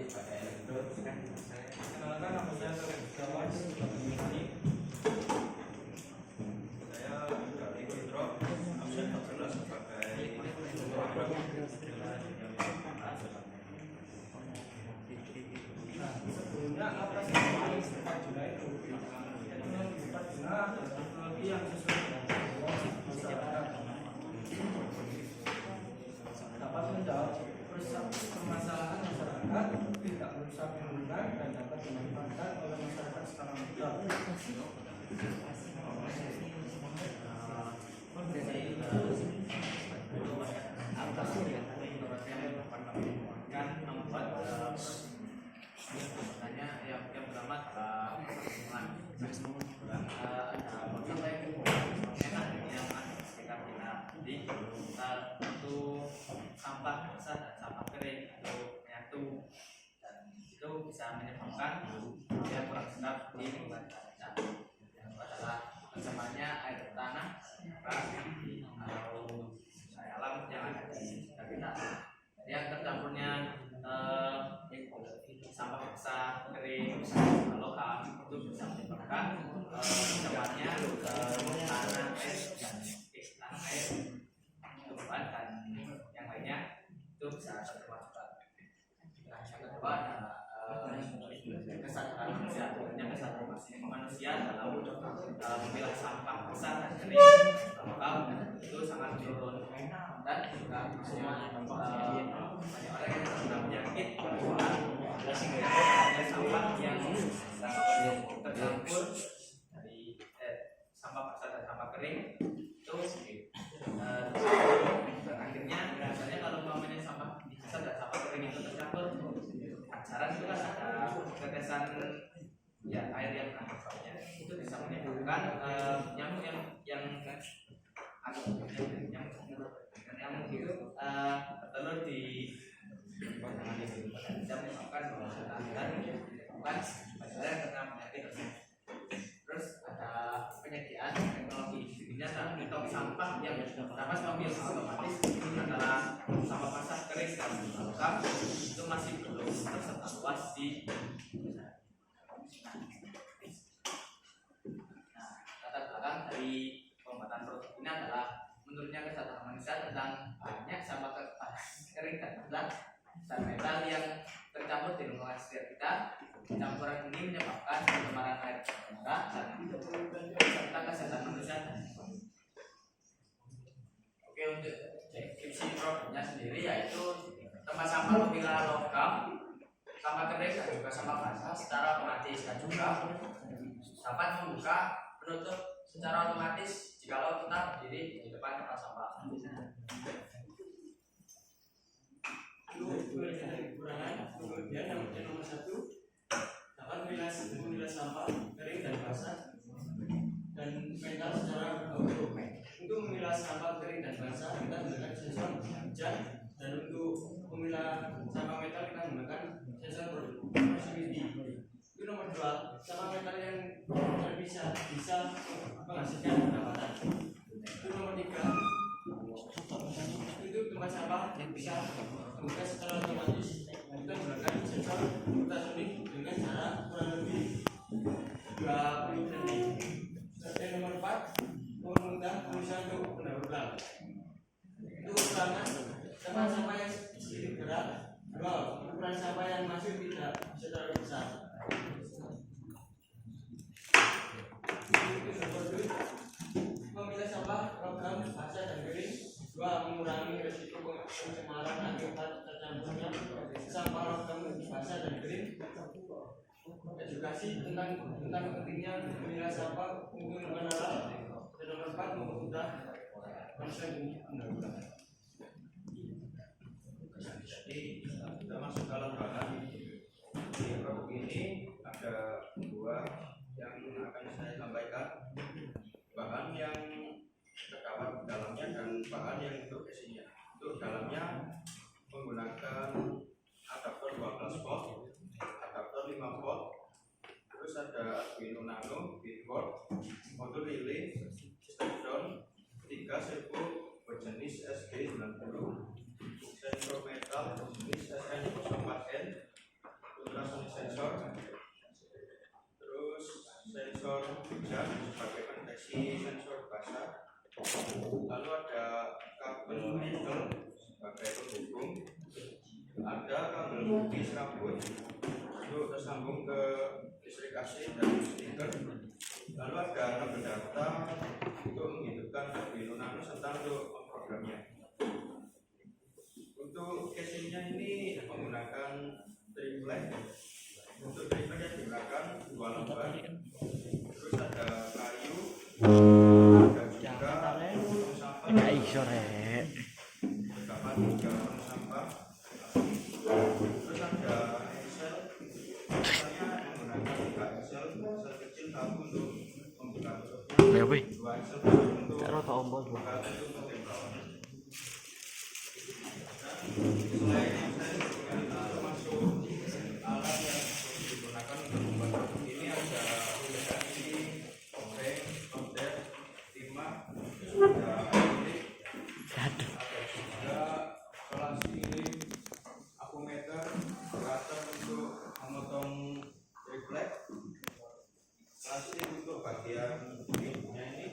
pada elektrod. Kenalkan nama saya Selamat ini. Saya dari Kontrol absen 14 sebagai sebelumnya apa sih teknologi yang sesuai dengan masyarakat dapat menjawab permasalahan masyarakat, tidak merusak lingkungan dan dapat dimanfaatkan oleh masyarakat secara mudah. Yang pertama adalah untuk sampah basah dan sampah kering itu menyatu dan itu bisa menyebabkan yang kurang sedap di lingkungan kita. Yang adalah ancamannya air tanah atau air alam yang ada di sekitar kita. Yang tercampurnya sampah basah kering logam itu bisa menyebabkan ancamannya tanah air tumbuhan dan yang lainnya itu bisa tercemar juga. Yang kedua adalah kesadaran manusia dalam memilah sampah basah dan kering logam itu sangat menurun dan juga banyak orang yang terkena penyakit ada sampah yang tercampur dari sampah basah dan sampah kering itu akhirnya biasanya kalau umpamanya sampah basah dan sampah kering itu tercampur saran itu kan ada tetesan ya air yang bawahnya itu bisa menyebabkan nyamuk yang nyamuk itu bertelur di bisa menyebabkan dan bukan yang kena penyakit. Terus ada penyediaan teknologi intinya tong sampah yang dapat mengambil otomatis adalah sampah basah kering dan logam itu masih belum tersebar luas di latar belakang dari pembuatan produk ini adalah menurutnya kesadaran manusia tentang banyak sampah kering dan basah dan metal yang tercampur di lingkungan sekitar kita. Campuran ini menyebabkan pencemaran air darah dan serta kesehatan manusia. Oke, untuk deskripsi produknya sendiri yaitu tempat sampah pemilah logam, sampah kering dan juga sampah basah secara otomatis dan juga dapat membuka penutup secara otomatis jikalau kita berdiri di depan tempat sampah. Kemudian yang nomor 1 dapat memilah sampah kering dan basah dan metal secara auto. Untuk memilah sampah kering dan basah kita menggunakan sensor hujan dan untuk memilah sampah metal kita menggunakan sensor proximity. Itu nomor 2, sampah metal yang terpisah bisa menghasilkan pendapatan. Itu nomor 3, untuk tempat sampah yang bisa membuka secara otomatis kita menggunakan sensor ultrasonic dengan cara kurang lebih 20 detik. Dan nomor 4, mengundang perusahaan untuk mendaur ulang. Itu ukuran tempat sampah yang sedikit berat, ukuran sampah yang masuk tidak bisa terlalu besar. Itu nomor 2, memilah sampah logam basah dan kering. 2, mengurangi risiko pencemaran akibat tercampurnya sampah logam basah dan kering. Edukasi tentang pentingnya memilah sampah untuk lingkungan alam. Dan nomor 4, memudah konsen mendaur ulang. Jadi kita masuk dalam bahan di produk ini ada 2 yang akan saya sampaikan, bahan yang terdapat di dalamnya dan bahan yang untuk isinya. Untuk dalamnya menggunakan adaptor 12 volt, adaptor 5 volt, terus ada Arduino Nano, breadboard, modul relay, step down, 3 servo berjenis SG90, sensor metal berjenis SN04N, kabel nickel sebagai penghubung, ada kabel putih serabut untuk tersambung ke listrik AC dan speaker, lalu ada kabel data untuk menghidupkan Arduino Nano serta untuk memprogramnya. Untuk casingnya ini menggunakan triplet. Untuk triplet yang digunakan 2 lembar, terus ada kayu, ada juga tong sampah, terdapat 3 tong sampah, terus ada Excel, misalnya menggunakan 3 Excel kecil, 1 untuk membuka tutupnya, 2 Excel besar untuk buka tutup bagian bawah. Selain Excel juga termasuk alat yang digunakan untuk membuat produk ini, ada ini obeng, kontak, timah, ada akrilik, ada juga plastik, akumeter, cutter untuk memotong triplet, plastik untuk bagian pintunya ini,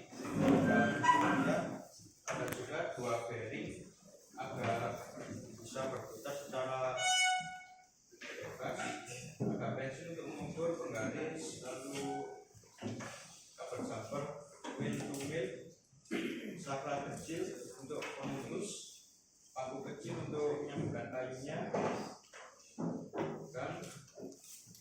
ada juga 2 bearing agar bisa berputar secara bebas, ada pensil untuk mengukur penggaris, lalu kabel jumper, wheel to wheel, saklar kecil,